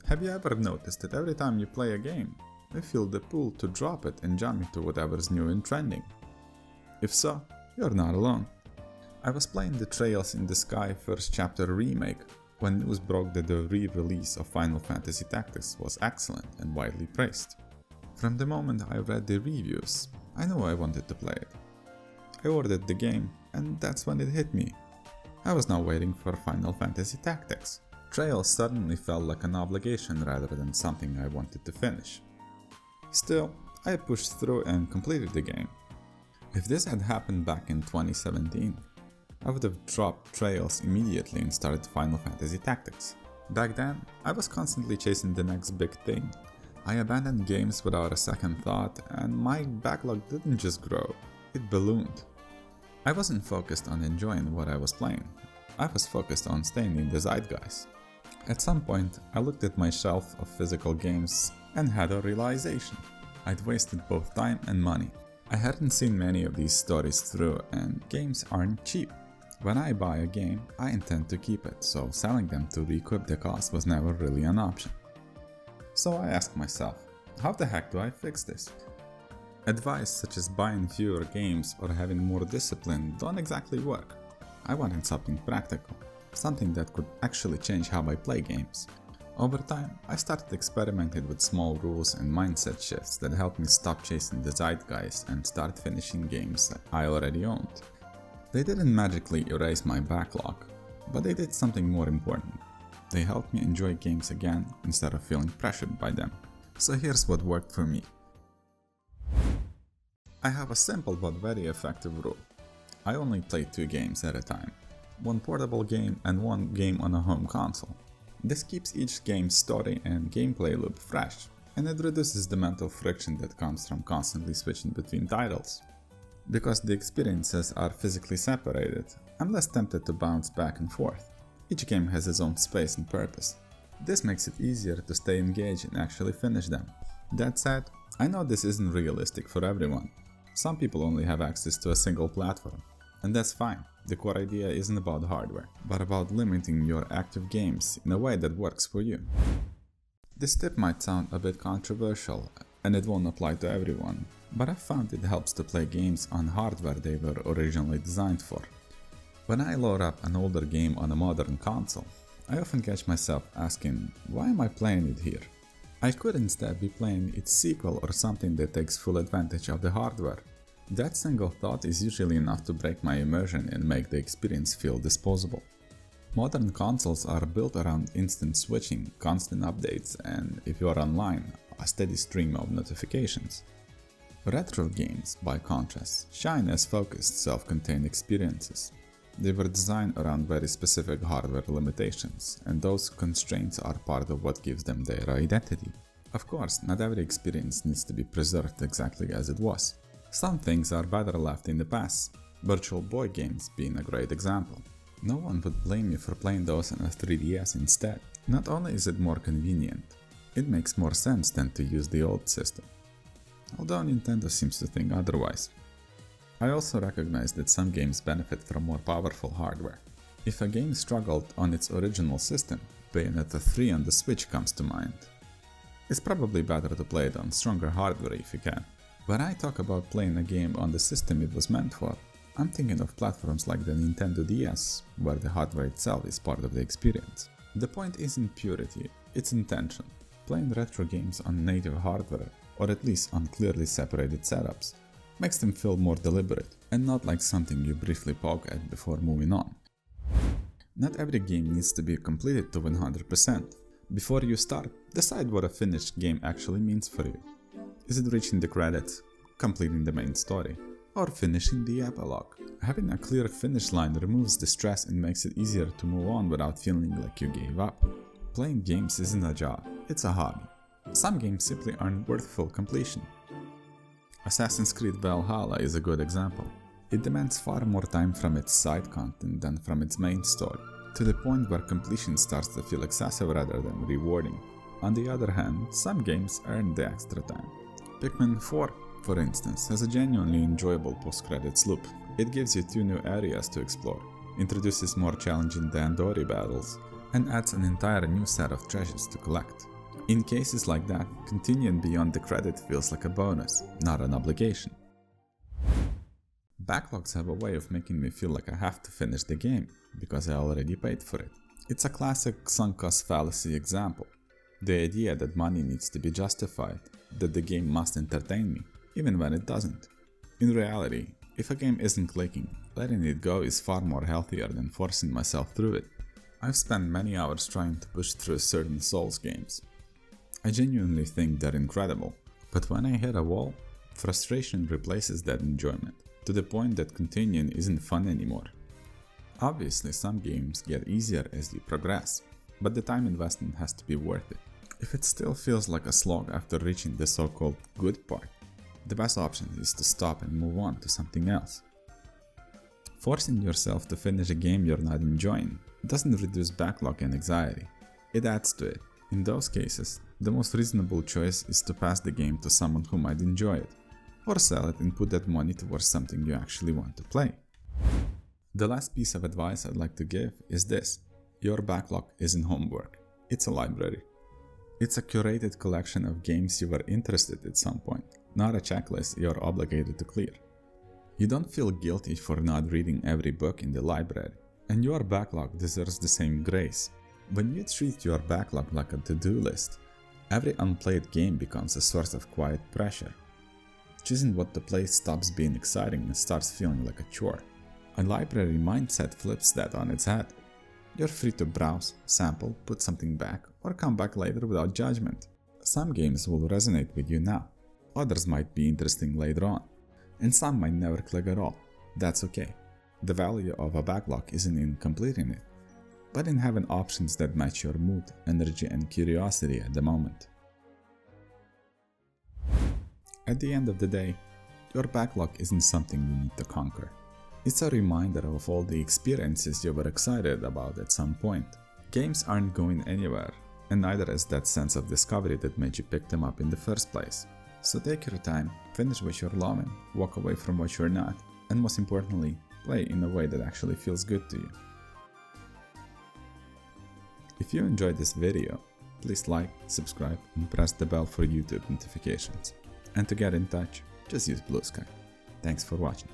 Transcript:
Have you ever noticed that every time you play a game, you feel the pull to drop it and jump into whatever's new and trending? If so, you're not alone. I was playing the Trails in the Sky First Chapter remake when news broke that the re-release of Final Fantasy Tactics was excellent and widely praised. From the moment I read the reviews, I knew I wanted to play it. I ordered the game, and that's when it hit me. I was now waiting for Final Fantasy Tactics. Trails suddenly felt like an obligation rather than something I wanted to finish. Still, I pushed through and completed the game. If this had happened back in 2017, I would have dropped Trails immediately and started Final Fantasy Tactics. Back then, I was constantly chasing the next big thing. I abandoned games without a second thought, and my backlog didn't just grow, it ballooned. I wasn't focused on enjoying what I was playing, I was focused on staying in the zeitgeist. At some point, I looked at my shelf of physical games and had a realization. I'd wasted both time and money. I hadn't seen many of these stories through, and games aren't cheap. When I buy a game, I intend to keep it, so selling them to recoup the cost was never really an option. So I asked myself, how the heck do I fix this? Advice such as buying fewer games or having more discipline don't exactly work. I wanted something practical, something that could actually change how I play games. Over time, I started experimenting with small rules and mindset shifts that helped me stop chasing the zeitgeist and start finishing games that I already owned. They didn't magically erase my backlog, but they did something more important. They helped me enjoy games again instead of feeling pressured by them. So here's what worked for me. I have a simple but very effective rule. I only play 2 games at a time. One portable game and one game on a home console. This keeps each game's story and gameplay loop fresh, and it reduces the mental friction that comes from constantly switching between titles. Because the experiences are physically separated, I'm less tempted to bounce back and forth. Each game has its own space and purpose. This makes it easier to stay engaged and actually finish them. That said, I know this isn't realistic for everyone. Some people only have access to a single platform, and that's fine. The core idea isn't about hardware, but about limiting your active games in a way that works for you. This tip might sound a bit controversial, and it won't apply to everyone, but I've found it helps to play games on hardware they were originally designed for. When I load up an older game on a modern console, I often catch myself asking, why am I playing it here? I could instead be playing its sequel or something that takes full advantage of the hardware. That single thought is usually enough to break my immersion and make the experience feel disposable. Modern consoles are built around instant switching, constant updates, and if you are online, a steady stream of notifications. Retro games, by contrast, shine as focused, self-contained experiences. They were designed around very specific hardware limitations, and those constraints are part of what gives them their identity. Of course, not every experience needs to be preserved exactly as it was. Some things are better left in the past, Virtual Boy games being a great example. No one would blame you for playing those on a 3DS instead. Not only is it more convenient, it makes more sense than to use the old system. Although Nintendo seems to think otherwise. I also recognize that some games benefit from more powerful hardware. If a game struggled on its original system, Bayonetta 3 on the Switch comes to mind. It's probably better to play it on stronger hardware if you can. When I talk about playing a game on the system it was meant for, I'm thinking of platforms like the Nintendo DS, where the hardware itself is part of the experience. The point isn't purity, it's intention. Playing retro games on native hardware, or at least on clearly separated setups, makes them feel more deliberate, and not like something you briefly poke at before moving on. Not every game needs to be completed to 100%. Before you start, decide what a finished game actually means for you. Is it reaching the credits, completing the main story, or finishing the epilogue? Having a clear finish line removes the stress and makes it easier to move on without feeling like you gave up. Playing games isn't a job, it's a hobby. Some games simply aren't worth full completion. Assassin's Creed Valhalla is a good example. It demands far more time from its side content than from its main story, to the point where completion starts to feel excessive rather than rewarding. On the other hand, some games earn the extra time. Pikmin 4, for instance, has a genuinely enjoyable post-credits loop. It gives you 2 new areas to explore, introduces more challenging Dandori battles, and adds an entire new set of treasures to collect. In cases like that, continuing beyond the credit feels like a bonus, not an obligation. Backlogs have a way of making me feel like I have to finish the game, because I already paid for it. It's a classic sunk cost fallacy example. The idea that money needs to be justified, that the game must entertain me, even when it doesn't. In reality, if a game isn't clicking, letting it go is far more healthier than forcing myself through it. I've spent many hours trying to push through certain Souls games. I genuinely think they're incredible, but when I hit a wall, frustration replaces that enjoyment, to the point that continuing isn't fun anymore. Obviously, some games get easier as you progress, but the time investment has to be worth it. If it still feels like a slog after reaching the so-called good part, the best option is to stop and move on to something else. Forcing yourself to finish a game you're not enjoying doesn't reduce backlog and anxiety, it adds to it. In those cases, the most reasonable choice is to pass the game to someone who might enjoy it, or sell it and put that money towards something you actually want to play. The last piece of advice I'd like to give is this: your backlog isn't homework, it's a library. It's a curated collection of games you were interested in at some point, not a checklist you're obligated to clear. You don't feel guilty for not reading every book in the library, and your backlog deserves the same grace. When you treat your backlog like a to-do list, every unplayed game becomes a source of quiet pressure. Choosing what to play stops being exciting and starts feeling like a chore. A library mindset flips that on its head. You're free to browse, sample, put something back, or come back later without judgment. Some games will resonate with you now, others might be interesting later on, and some might never click at all. That's okay. The value of a backlog isn't in completing it, but in having options that match your mood, energy, and curiosity at the moment. At the end of the day, your backlog isn't something you need to conquer. It's a reminder of all the experiences you were excited about at some point. Games aren't going anywhere, and neither is that sense of discovery that made you pick them up in the first place. So take your time, finish what you're loving, walk away from what you're not, and most importantly, play in a way that actually feels good to you. If you enjoyed this video, please like, subscribe, and press the bell for YouTube notifications. And to get in touch, just use Blue Sky. Thanks for watching.